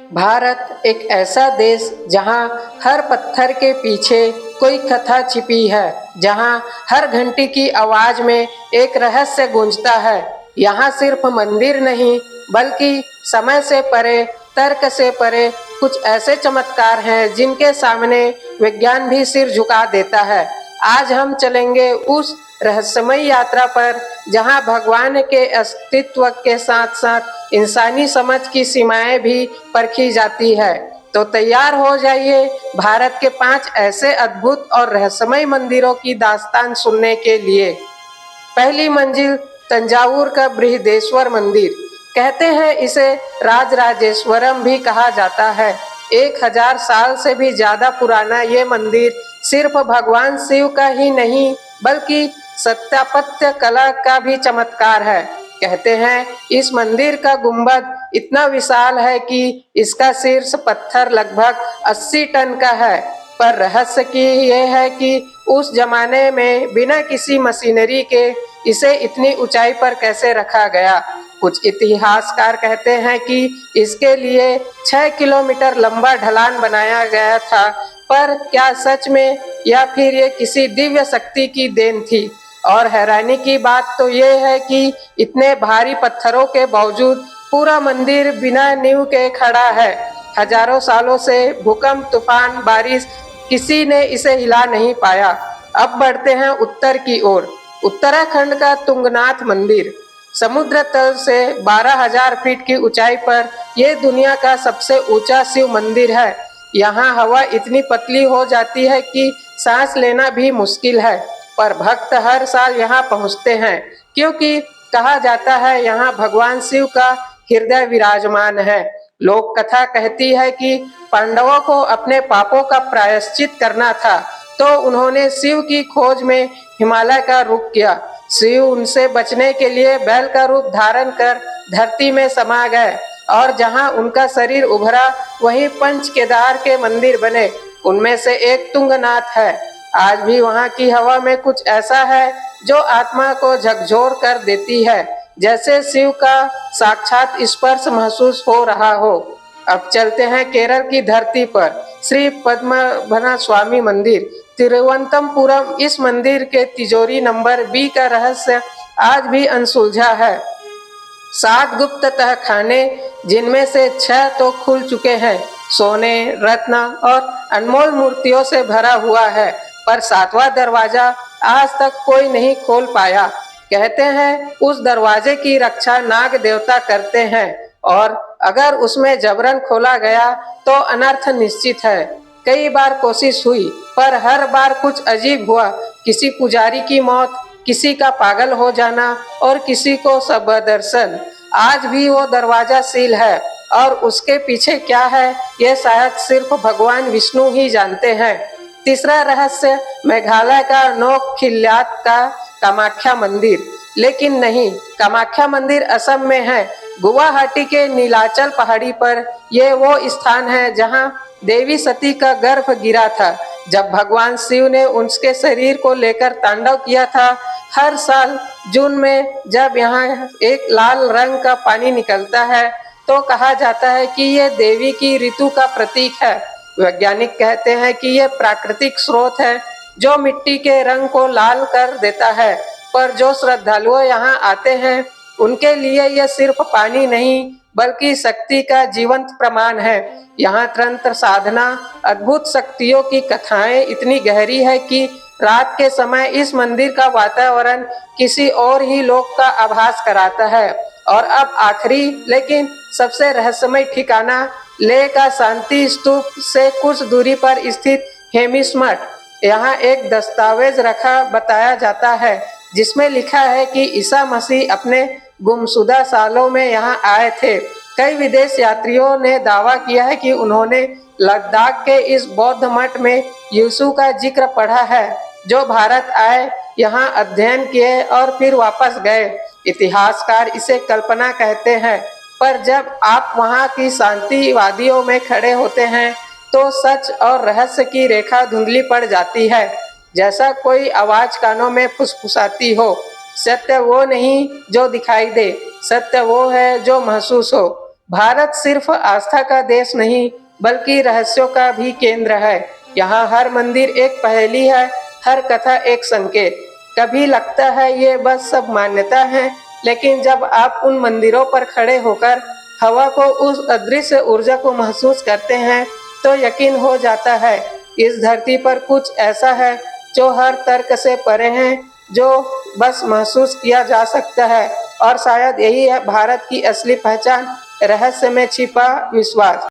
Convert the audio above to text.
भारत एक ऐसा देश जहां हर पत्थर के पीछे कोई कथा छिपी है, जहां हर घंटी की आवाज में एक रहस्य गूंजता है। यहाँ सिर्फ मंदिर नहीं, बल्कि समय से परे, तर्क से परे कुछ ऐसे चमत्कार हैं जिनके सामने विज्ञान भी सिर झुका देता है। आज हम चलेंगे उस रहस्यमय यात्रा पर जहां भगवान के अस्तित्व के साथ साथ इंसानी समझ की सीमाएं भी परखी जाती है। तो तैयार हो जाइए भारत के 5 ऐसे अद्भुत और रहस्यमय मंदिरों की दास्तान सुनने के लिए। पहली मंजिल तंजावुर का बृहदेश्वर मंदिर। कहते हैं इसे राजराजेश्वरम भी कहा जाता है। 1000 साल से भी ज्यादा पुराना ये मंदिर सिर्फ भगवान शिव का ही नहीं, बल्कि स्थापत्य कला का भी चमत्कार है। कहते हैं इस मंदिर का गुंबद इतना विशाल है कि इसका शीर्ष पत्थर लगभग 80 टन का है। पर रहस्य की यह है कि उस जमाने में बिना किसी मशीनरी के इसे इतनी ऊंचाई पर कैसे रखा गया। कुछ इतिहासकार कहते हैं कि इसके लिए 6 किलोमीटर लंबा ढलान बनाया गया था, पर क्या सच में या फिर ये किसी दिव्य शक्ति की देन थी। और हैरानी की बात तो ये है कि इतने भारी पत्थरों के बावजूद पूरा मंदिर बिना नींव के खड़ा है। हजारों सालों से भूकंप, तूफान, बारिश, किसी ने इसे हिला नहीं पाया। अब बढ़ते हैं उत्तर की ओर। उत्तराखंड का तुंगनाथ मंदिर। समुद्र तल से 12,000 फीट की ऊंचाई पर यह दुनिया का सबसे ऊंचा शिव मंदिर है। यहाँ हवा इतनी पतली हो जाती है कि सांस लेना भी मुश्किल है, पर भक्त हर साल यहाँ पहुँचते हैं, क्योंकि कहा जाता है यहाँ भगवान शिव का हृदय विराजमान है। लोक कथा कहती है कि पांडवों को अपने पापों का प्रायश्चित करना था, तो उन्होंने शिव की खोज में हिमालय का रुख किया। शिव उनसे बचने के लिए बैल का रूप धारण कर धरती में समा गए, और जहां उनका शरीर उभरा वहीं पंच केदार के मंदिर बने। उनमें से एक तुंगनाथ है। आज भी वहां की हवा में कुछ ऐसा है जो आत्मा को झकझोर कर देती है, जैसे शिव का साक्षात स्पर्श महसूस हो रहा हो। अब चलते हैं केरल की धरती पर। श्री पद्मनाभ स्वामी मंदिर, तिरुवनंतपुरम। इस मंदिर के तिजोरी नंबर बी का रहस्य आज भी अनसुलझा है। 7 गुप्त तहखाने, जिनमें से 6 तो खुल चुके हैं, सोने, रत्न और अनमोल मूर्तियों से भरा हुआ है, पर 7वां दरवाजा आज तक कोई नहीं खोल पाया। कहते हैं उस दरवाजे की रक्षा नाग देवता करते हैं, और अगर उसमें जबरन खोला गया तो अनर्थ निश्चित है। कई बार कोशिश हुई, पर हर बार कुछ अजीब हुआ। किसी पुजारी की मौत, किसी का पागल हो जाना और किसी को सबदर्शन। आज भी वो दरवाजा सील है, और उसके पीछे क्या है ये शायद सिर्फ भगवान विष्णु ही जानते हैं। तीसरा रहस्य मेघालय का नौखिल्यात का कामाख्या मंदिर। लेकिन नहीं, कामाख्या मंदिर असम में है। गुवाहाटी के नीलाचल पहाड़ी पर यह वो स्थान है जहां देवी सती का गर्भ गिरा था, जब भगवान शिव ने उसके शरीर को लेकर तांडव किया था। हर साल जून में जब यहाँ एक लाल रंग का पानी निकलता है, तो कहा जाता है कि यह देवी की ऋतु का प्रतीक है। वैज्ञानिक कहते हैं कि यह प्राकृतिक स्रोत है जो मिट्टी के रंग को लाल कर देता है, पर जो श्रद्धालु यहाँ आते हैं उनके लिए यह सिर्फ पानी नहीं, बल्कि शक्ति का जीवंत प्रमाण है। यहाँ तंत्र साधना, अद्भुत शक्तियों की कथाएं इतनी गहरी है कि रात के समय इस मंदिर का वातावरण किसी और ही लोक का आभास कराता है। और अब आखिरी लेकिन सबसे रहस्यमय ठिकाना, लेह का शांति स्तूप से कुछ दूरी पर स्थित हेमिस मठ। यहाँ एक दस्तावेज रखा बताया जाता है, जिसमें लिखा है कि ईसा मसीह अपने गुमशुदा सालों में यहाँ आए थे। कई विदेश यात्रियों ने दावा किया है कि उन्होंने लद्दाख के इस बौद्ध मठ में यीशु का जिक्र पढ़ा है, जो भारत आए, यहाँ अध्ययन किए और फिर वापस गए। इतिहासकार इसे कल्पना कहते हैं, पर जब आप वहाँ की शांति वादियों में खड़े होते हैं तो सच और रहस्य की रेखा धुंधली पड़ जाती है, जैसा कोई आवाज कानों में फुसफुसाती हो। सत्य वो नहीं जो दिखाई दे, सत्य वो है जो महसूस हो। भारत सिर्फ आस्था का देश नहीं बल्कि रहस्यों का भी केंद्र है। यहाँ हर मंदिर एक पहेली है, हर कथा एक संकेत। कभी लगता है ये बस सब मान्यता है, लेकिन जब आप उन मंदिरों पर खड़े होकर हवा को, उस अदृश्य ऊर्जा को महसूस करते हैं तो यकीन हो जाता है इस धरती पर कुछ ऐसा है जो हर तर्क से परे है, जो बस महसूस किया जा सकता है। और शायद यही है भारत की असली पहचान, रहस्य में छिपा विश्वास।